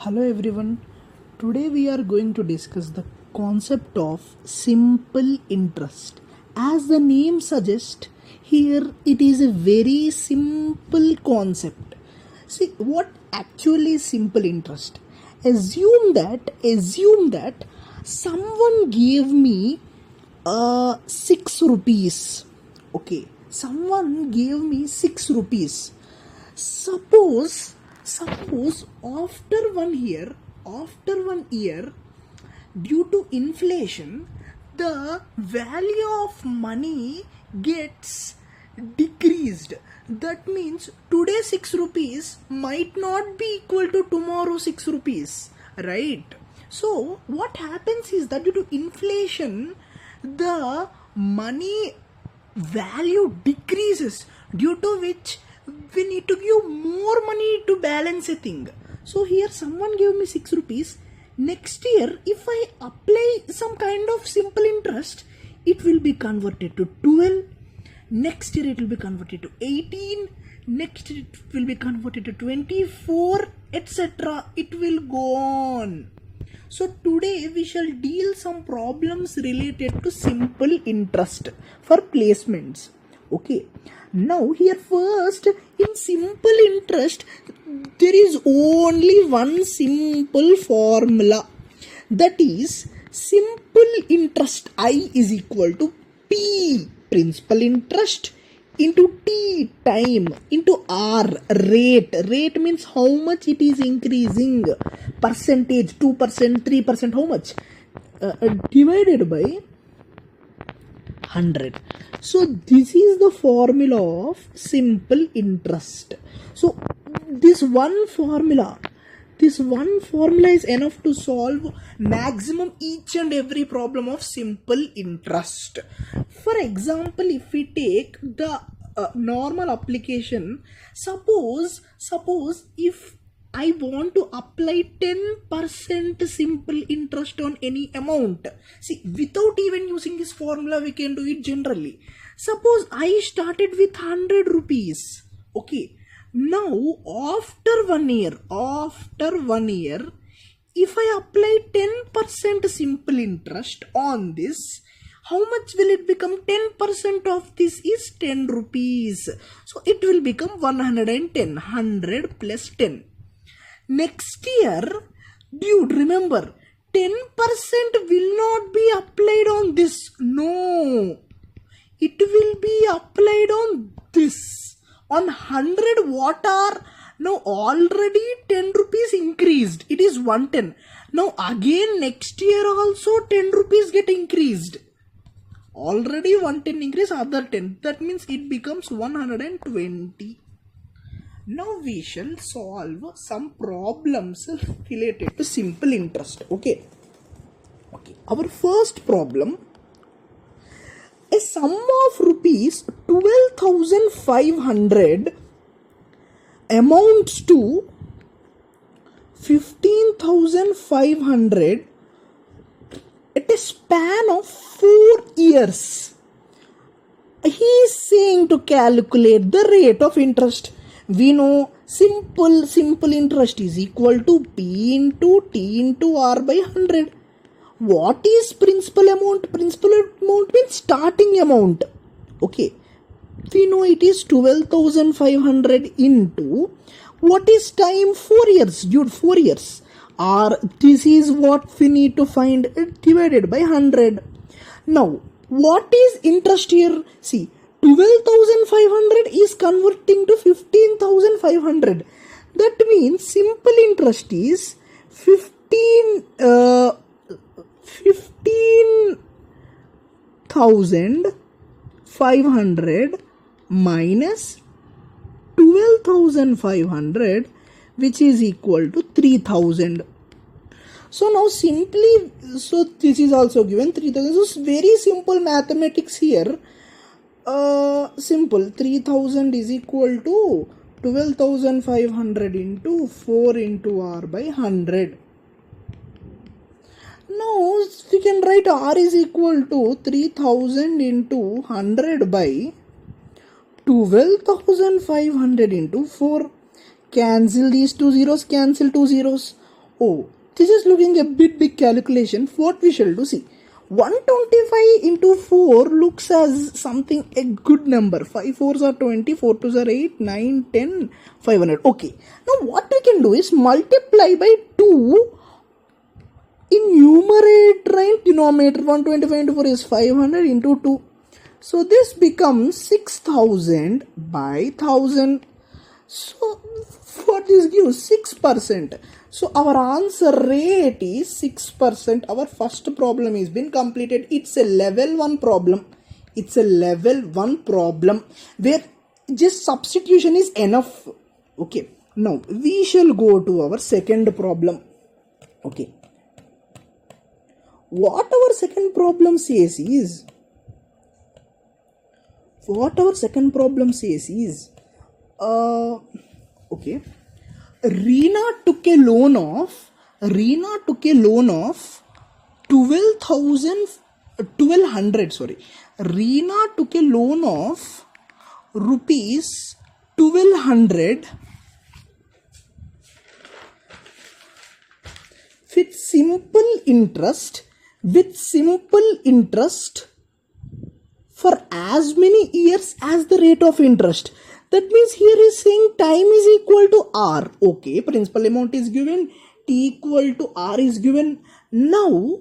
Hello everyone. Today we are going to discuss the concept of simple interest. As the name suggests, here it is a very simple concept. See what actually is simple interest. Assume that someone gave me 6 rupees. Okay, someone gave me 6 rupees. Suppose after 1 year, due to inflation, the value of money gets decreased. That means today 6 rupees might not be equal to tomorrow 6 rupees, right? So what happens is that due to inflation, the money value decreases, due to which we need to give more money to balance a thing. So here someone gave me 6 rupees. Next year, if I apply some kind of simple interest, it will be converted to 12. Next year it will be converted to 18. Next year it will be converted to 24, etc. It will go on. So today we shall deal some problems related to simple interest for placements. Okay. Now here first, in simple interest, there is only one simple formula. That is, simple interest I is equal to P, principal interest, into T, time, into R, rate. Rate means how much it is increasing. Percentage, 2%, 3%, how much? Divided by 100. So this is the formula of simple interest. So this one formula is enough to solve maximum each and every problem of simple interest. For example, if we take the normal application, suppose if I want to apply 10% simple interest on any amount. See, without even using this formula, we can do it generally. Suppose I started with 100 rupees. Okay. Now, after one year, if I apply 10% simple interest on this, how much will it become? 10% of this is 10 rupees. So, it will become 110. 100 plus 10. Next year, dude, remember, 10% will not be applied on this. No, it will be applied on this. On 100, what are? Now already 10 rupees increased. It is 110. Now again next year also 10 rupees get increased. Already 110 increase, other 10. That means it becomes 120. Now we shall solve some problems related to simple interest. Okay. Our first problem. A sum of rupees 12,500 amounts to 15,500 at a span of 4 years. He is saying to calculate the rate of interest. We know simple interest is equal to P into T into R by 100. What is principal amount? Principal amount means starting amount. Okay. We know it is 12,500 into, what is time? 4 years. Dude, 4 years. Or this is what we need to find, divided by 100. Now, what is interest here? See, 12,500 is converting to 15,500. That means simple interest is 15,500 minus 12,500, which is equal to 3,000. So now simply, so this is also given 3,000. So it's very simple mathematics here. Simple, 3,000 is equal to 12,500 into 4 into R by 100. Now we can write R is equal to 3,000 into 100 by 12,500 into 4. Cancel these two zeros, cancel two zeros. Oh, this is looking a bit big calculation. What we shall do, see, 125 into 4 looks as something a good number. 5 fours are 20, 4 twos are 8, 9, 10, 500. Okay. Now what we can do is multiply by 2 in numerator and denominator. 125 into 4 is 500 into 2. So this becomes 6000 by 1000. So what this gives? 6%. So our answer rate is 6%. Our first problem is been completed. It's a level 1 problem. It's a level 1 problem where just substitution is enough. Okay. Now we shall go to our second problem. Okay. What our second problem says is, okay, Reena took a loan of 1200. Sorry, Reena took a loan of rupees 1200 with simple interest for as many years as the rate of interest. That means here is saying time is equal to R. Okay, principal amount is given, T equal to R is given. Now,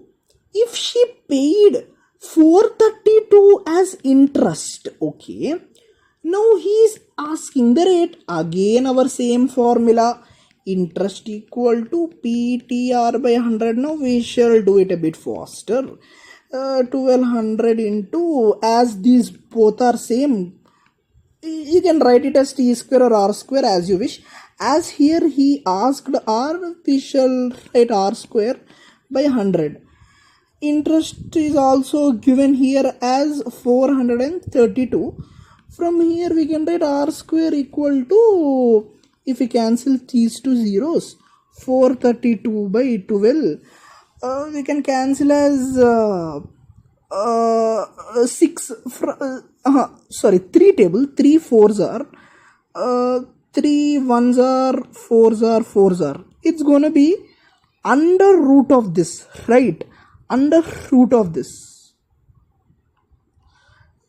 if she paid 432 as interest, okay, now he is asking the rate. Again, our same formula, interest equal to PTR by 100. Now we shall do it a bit faster. 1200 into, as these both are same, you can write it as T square or R square as you wish. As here he asked R, we shall write R square by 100. Interest is also given here as 432. From here we can write R square equal to, if we cancel these two zeros, 432 by 12. We can cancel as 3 table. 3 fours are 3 ones are 4s are 4s are. It's gonna be under root of this, right? Under root of this.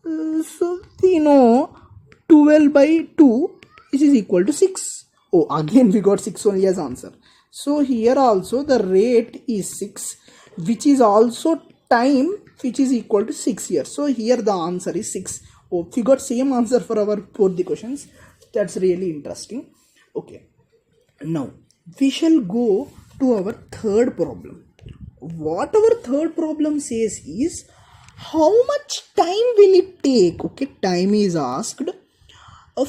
So we know 12 by 2, which is equal to 6. Oh, again we got 6 only as answer. So here also the rate is 6, which is also time, which is equal to 6 years. So here the answer is 6. Oh, we got same answer for our both the questions. That's really interesting. Okay. Now we shall go to our third problem. What our third problem says is, how much time will it take? Okay, time is asked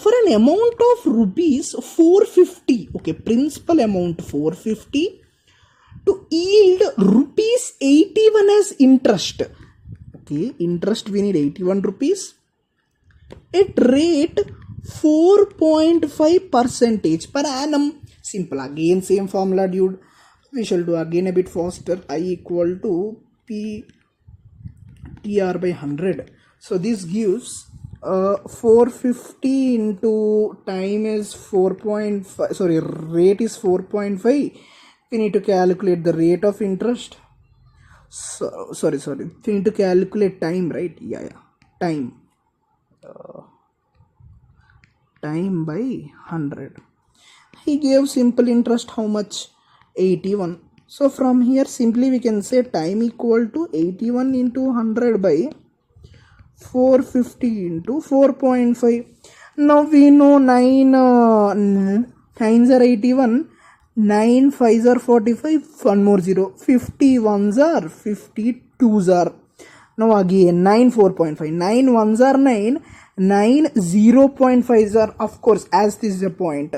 for an amount of rupees 450. Okay, principal amount 450 to yield rupees 81 as interest. Okay, interest we need 81 rupees at rate 4.5% per annum. Simple. Again same formula, dude. We shall do again a bit faster. I equal to P TR by 100. So this gives 450 into time is 4.5. Sorry, rate is 4.5. We need to calculate the rate of interest. So, sorry. We need to calculate time, right? Yeah. Time. Time by 100. He gave simple interest how much? 81. So from here simply we can say time equal to 81 into 100 by 450 into 4.5. Now we know 9 9s are 81, 9 5s are 45, 1 more 0, 51s are 52s are. Now again 9 4.5, 9 1s are 9, 9 0.5s are, of course, as this is a point.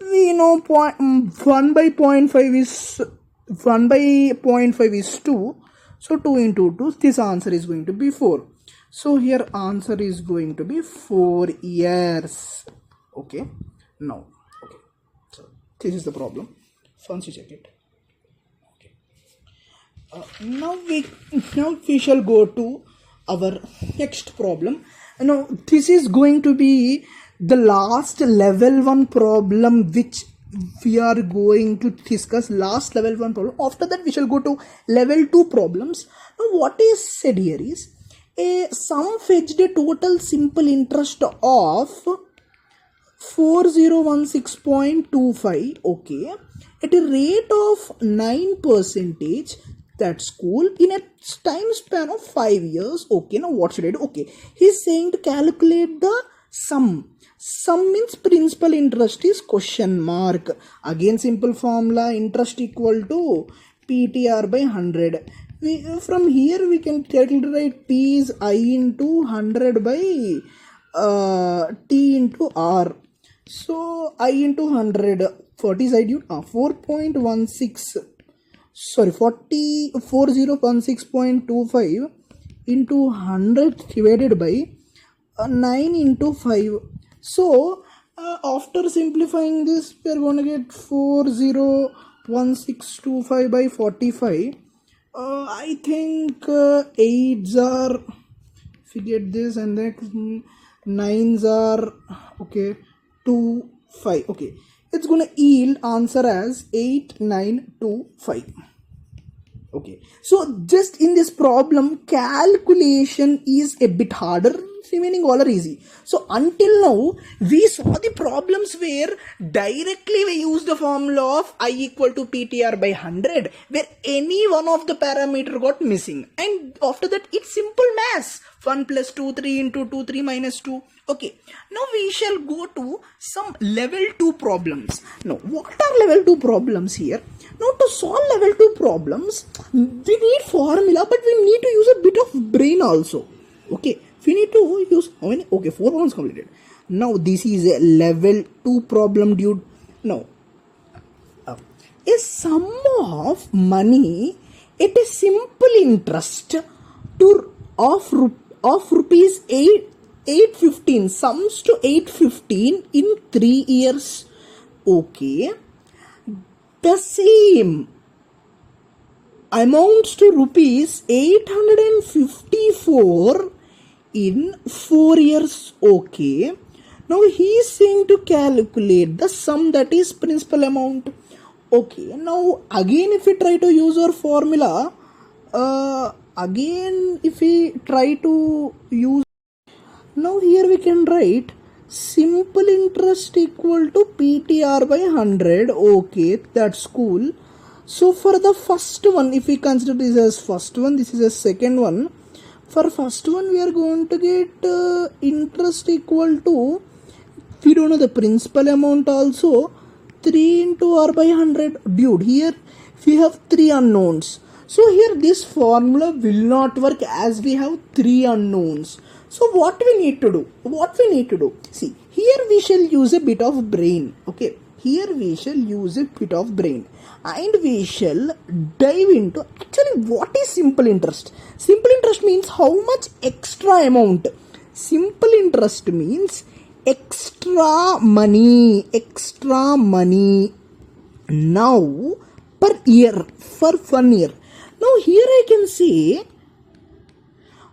We know 1 by 0.5 is 2. So 2 into 2, this answer is going to be 4. So here answer is going to be 4 years. Okay. Now, okay. So this is the problem. Once you check it. Okay. Now we shall go to our next problem. Now this is going to be the last level 1 problem which we are going to discuss last level 1 problem. After that we shall go to level 2 problems. Now what is said here is a sum fetched a total simple interest of 4016.25, okay, at a rate of 9%, that's cool, in a time span of 5 years. Okay, now what should I do? Okay, he's saying to calculate the sum. Sum means principal interest is question mark. Again simple formula, interest equal to PTR by 100. From here we can calculate P is I into 100 by T into R. So I into 100, 40 side you 4.16, sorry 4016.25 into 100 divided by 9 into 5. So after simplifying this we are going to get 401625 by 45. I think 8s are, if you get this, and then 9s are, okay, 2 5, okay, it's gonna yield answer as 8925. Okay, so just in this problem calculation is a bit harder, remaining all are easy. So until now we saw the problems where directly we use the formula of I equal to PTR by 100, where any one of the parameter got missing, and after that it's simple maths, 1 plus 2 3 into 2 3 minus 2. Okay, now we shall go to some level 2 problems. Now what are level 2 problems here? Now to solve level 2 problems we need formula, but we need to use a bit of brain also. Okay, we need to use how many? Okay, 4 problems completed. Now this is a level 2 problem, dude. Now a sum of money at a simple interest to of rupees 815 sums to 815 in 3 years. Okay, the same amounts to rupees 854 in 4 years. Okay, now he is saying to calculate the sum, that is principal amount. Okay, now again if we try to use our formula, again if we try to use, now here we can write simple interest equal to PTR by 100. Okay, that's cool. So for the first one, if we consider this as first one, this is a second one. For first one we are going to get interest equal to, we don't know the principal amount also, 3 into R by 100. Dude, here we have 3 unknowns. So here this formula will not work as we have 3 unknowns. So what we need to do? See, here we shall use a bit of brain. Okay, here we shall use a bit of brain, and we shall dive into actually what is simple interest. Simple interest means how much extra amount. Simple interest means extra money now per year, for 1 year. Now here I can say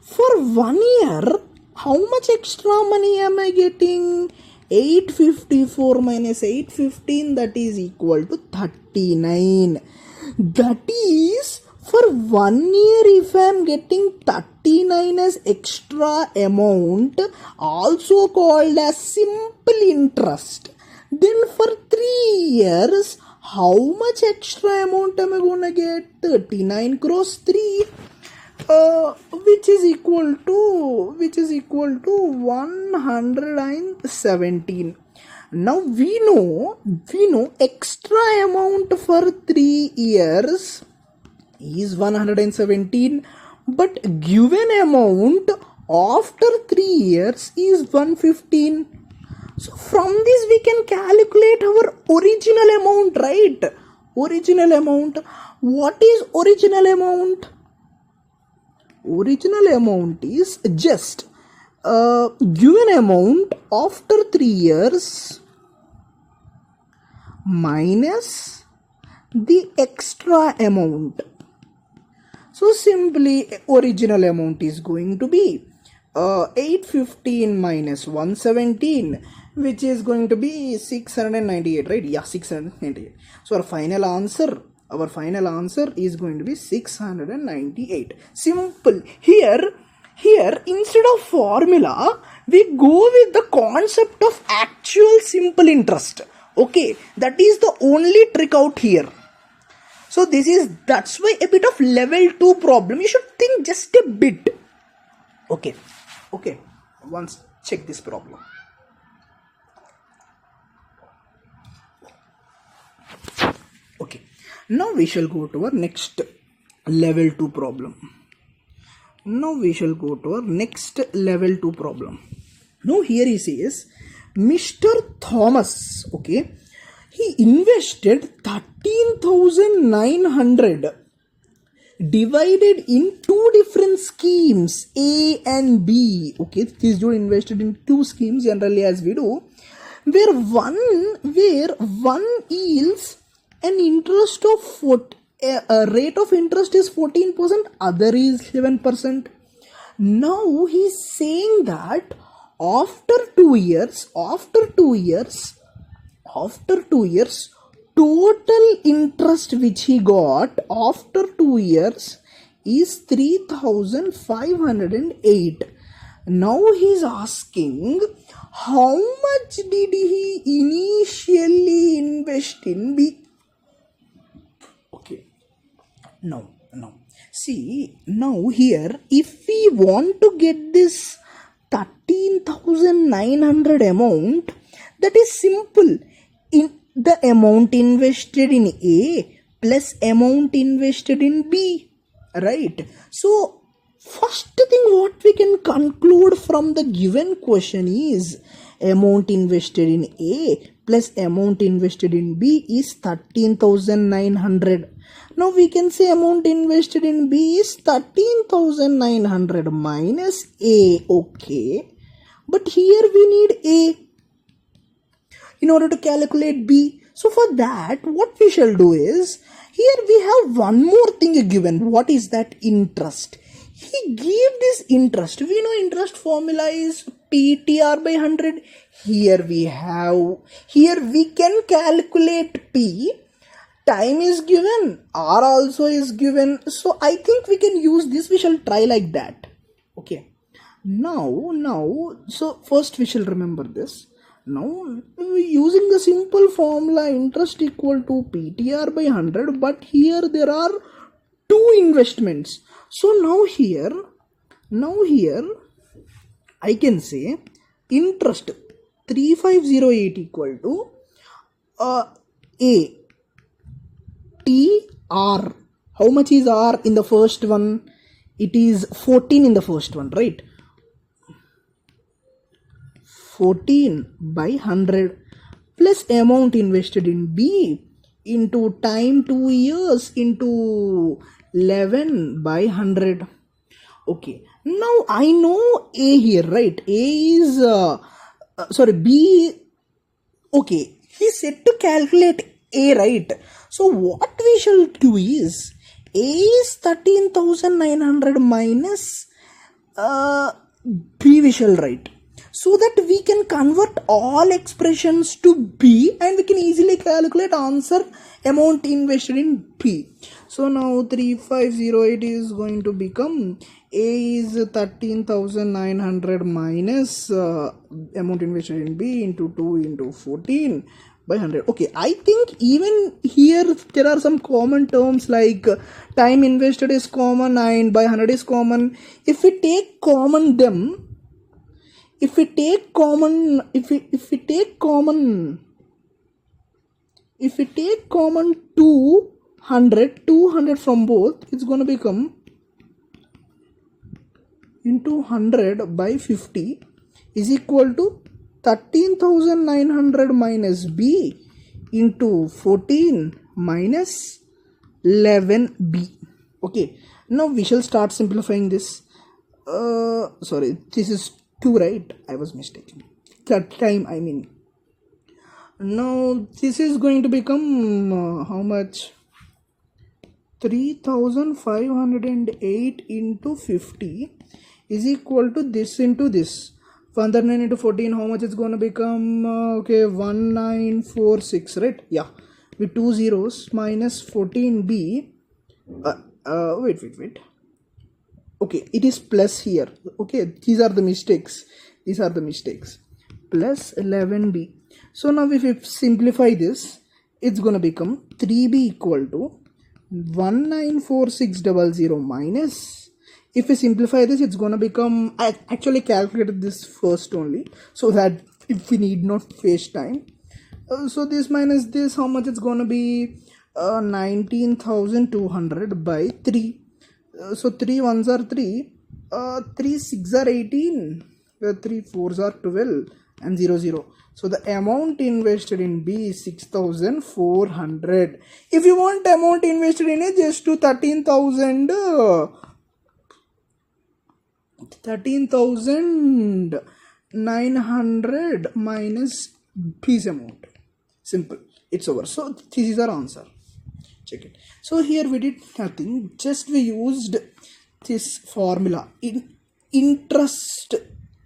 for 1 year how much extra money am I getting? 854 minus 815, that is equal to 39. That is for 1 year if I am getting 39 as extra amount, also called as simple interest, then for 3 years how much extra amount am I gonna get? 39 cross 3, which is equal to 117. Now we know extra amount for 3 years is 117, but given amount after 3 years is 115. So from this we can calculate our original amount, right? Original amount. What is original amount? Original amount is just given amount after 3 years minus the extra amount. So simply original amount is going to be 815 minus 117, which is going to be 698, right? Yeah, 698. So our final answer is going to be 698. Simple. Here instead of formula, we go with the concept of actual simple interest. Okay, that is the only trick out here. So that's why a bit of level 2 problem. You should think just a bit. Okay. Once check this problem. Okay. Now we shall go to our next level 2 problem. Now here he says, Mr. Thomas, okay, he invested 13,900 divided in two different schemes, A and B. Okay, this dude invested in two schemes generally as we do, where one yields an interest of a rate of interest is 14%, other is 11%. Now he's saying that after 2 years, total interest which he got after 2 years is 3,508. Now he's asking how much did he initially invest in B? Okay. Now, see, now here, if we want to get this 13,900 amount, that is simple. In the amount invested in A plus amount invested in B, right? So, first thing what we can conclude from the given question is amount invested in A plus amount invested in B is 13,900. Now we can say amount invested in B is 13,900 minus A. Okay, but here we need A in order to calculate B. So for that, what we shall do is, here we have one more thing given. What is that? Interest. He gave this interest. We know interest formula is PTR by 100. Here we can calculate P. Time is given, R also is given. So I think we can use this. We shall try like that. Okay. Now, so first we shall remember this. Now, using the simple formula, interest equal to PTR by 100, but here there are two investments. So now here, I can say interest 3508 equal to A. T R. How much is R in the first one? It is 14 in the first one, right? 14 by 100 plus amount invested in B into time 2 years into 11 by 100. Okay, now I know A here, right? A is B. Okay, he said to calculate A, right? So what we shall do is, A is 13,900 minus B we shall write, so that we can convert all expressions to B and we can easily calculate answer amount invested in B. So now 3508 is going to become, A is 13,900 minus amount invested in B into 2 into 14 by 100. Okay, I think even here there are some common terms like time invested is common and by 100 is common. If we take common 200 from both, it's going to become into 100 by 50 is equal to 13,900 minus B into 14 minus 11B. Okay, now we shall start simplifying this. Sorry, this is 2, right? I was mistaken. That time, I mean. Now this is going to become how much? 3,508 into 50 is equal to this into this. 139 into 14, how much it's going to become? Okay, 1946, right? Yeah, with 2 zeros, minus 14b. Wait. Okay, it is plus here. Okay, these are the mistakes. Plus 11b. So now if we simplify this, it's going to become 3b equal to 194600 minus, if we simplify this, it's going to become, I actually calculated this first only so that if we need not waste time. So this minus this, how much it's going to be? 19,200 by 3. So 3 ones are 3, 3 6 are 18, 3 4s are 12, and 0. So the amount invested in B is 6,400. If you want amount invested in A, just to 13,900 minus B's amount. Simple. It's over. So this is our answer. Check it. So here we did nothing. Just we used this formula. Interest,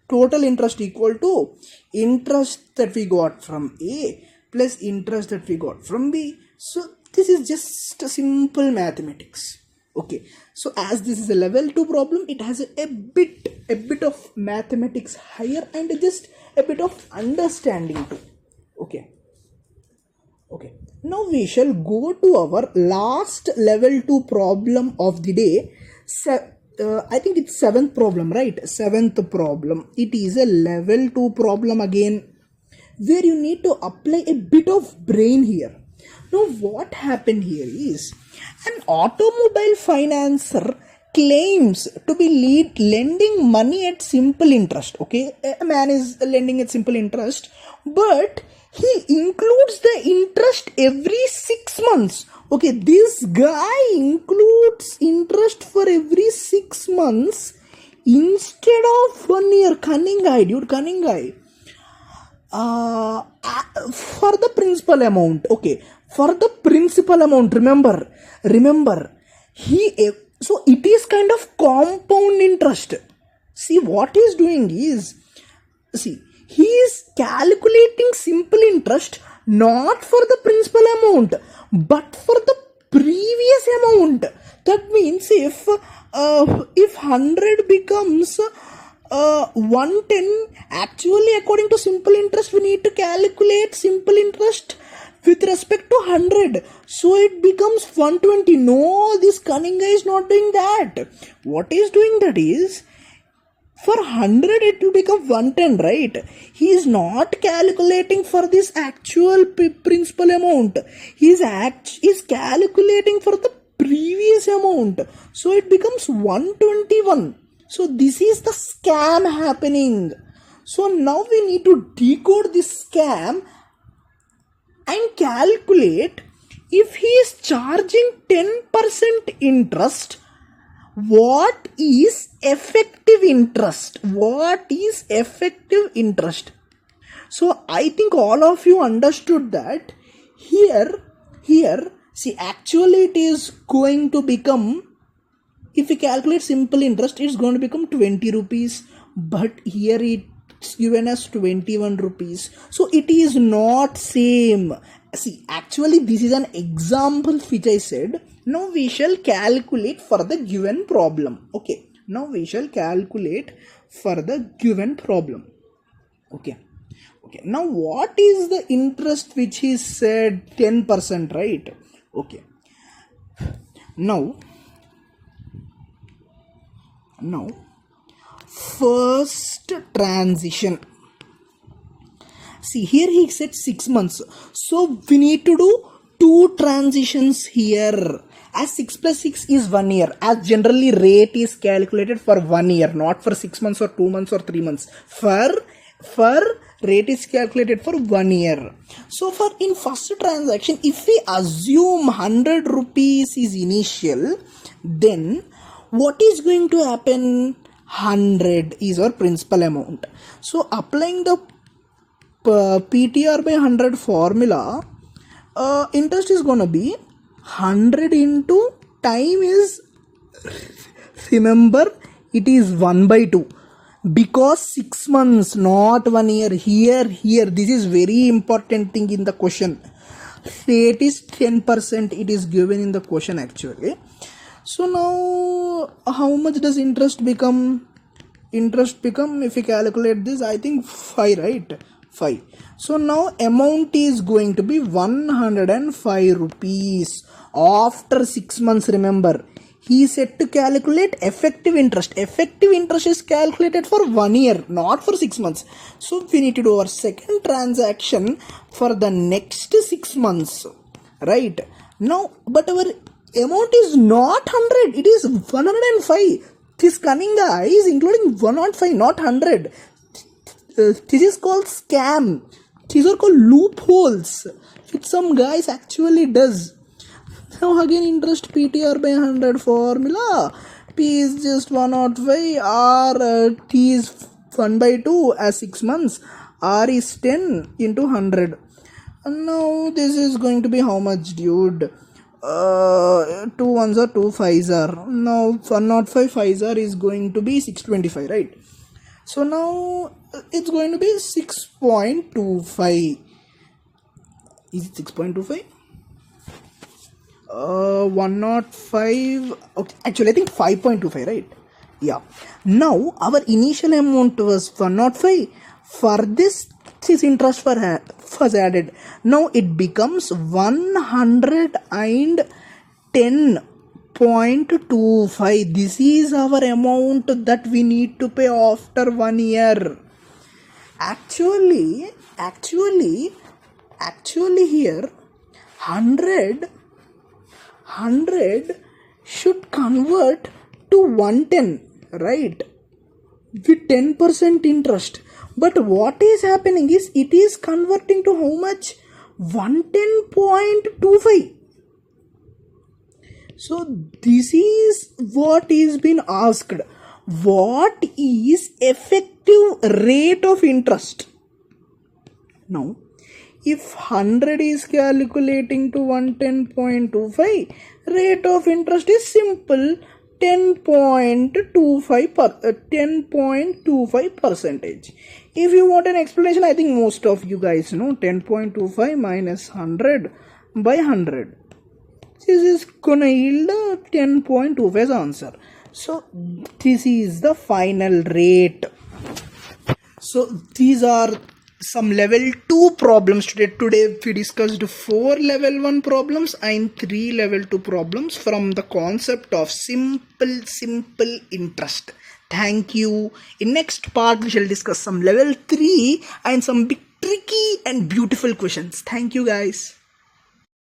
total interest equal to interest that we got from A plus interest that we got from B. So this is just a simple mathematics. Okay, so as this is a level 2 problem, it has a bit of mathematics higher and just a bit of understanding too. Okay, now we shall go to our last level 2 problem of the day. I think it's 7th problem, right? 7th problem. It is a level 2 problem again, where you need to apply a bit of brain here. Now what happened here is, an automobile financer claims to be lending money at simple interest. Okay, a man is lending at simple interest, but he includes the interest every 6 months. Okay, this guy includes interest for every 6 months instead of 1 year. Cunning guy, dude, cunning guy. For the principal amount. Okay, for the principal amount, remember, so it is kind of compound interest. See, what he is doing is, he is calculating simple interest not for the principal amount but for the previous amount. That means if 100 becomes 110, actually according to simple interest we need to calculate simple interest with respect to 100, so it becomes 120. No, this cunning guy is not doing that. What he is doing, that is, for 100 it will become 110, right? He is not calculating for this actual principal amount. He is calculating for the previous amount, so it becomes 121. So this is the scam happening. So now we need to decode this scam and calculate, if he is charging 10% interest, what is effective interest? So I think all of you understood that. Here, see, actually it is going to become, if we calculate simple interest, it's going to become 20 rupees, but here it's given as 21 rupees. So it is not same. See, actually this is an example which I said. Now we shall calculate for the given problem. Okay, now we shall calculate for the given problem. Okay, now what is the interest which is said? 10%, right? Okay, now first transition. See, here he said 6 months, so we need to do 2 transitions here. As 6 plus 6 is 1 year, as generally rate is calculated for 1 year, not for 6 months or 2 months or 3 months. For rate is calculated for 1 year. So for in first transaction, if we assume 100 rupees is initial, then what is going to happen? 100 is our principal amount. So applying the PTR by 100 formula, interest is going to be 100 into time is, remember, it is 1 by 2. Because 6 months, not 1 year. Here, this is very important thing in the question. Rate is 10%. It is given in the question actually. So now, how much does interest become? Interest become, if you calculate this, I think 5, right? 5. So now amount is going to be 105 rupees after 6 months. Remember, he said to calculate effective interest. Effective interest is calculated for 1 year, not for 6 months. So we need to do our second transaction for the next 6 months, right? Now, but our amount is not 100, it is 105. This cunning guy is including 105, not 100. This is called scam. These are called loopholes, which some guys actually does. Now again, interest PTR by 100 formula. P is just 105, R T is 1 by 2 as 6 months. R is 10 into 100. And now this is going to be how much, dude? 2 ones are 2 5s are. Now 105 5s are is going to be 625, right? So now it's going to be 6.25. Is it 6.25? 105. Okay, actually I think 5.25, right? Yeah. Now our initial amount was 105. For this interest was added. Now it becomes 110.25. This is our amount that we need to pay after 1 year. Actually here 100 should convert to 110, right? With 10% interest. But what is happening is it is converting to how much? 110.25. So this is what is been asked. What is effective rate of interest? Now, if 100 is calculating to 110.25, rate of interest is simple 10.25 percentage. If you want an explanation, I think most of you guys know 10.25 minus 100 by 100. This is gonna yield 10.25 as answer. So this is the final rate. So these are some level 2 problems today. Today we discussed 4 level 1 problems and 3 level 2 problems from the concept of simple interest. Thank you. In next part we shall discuss some level 3 and some big tricky and beautiful questions. Thank you guys.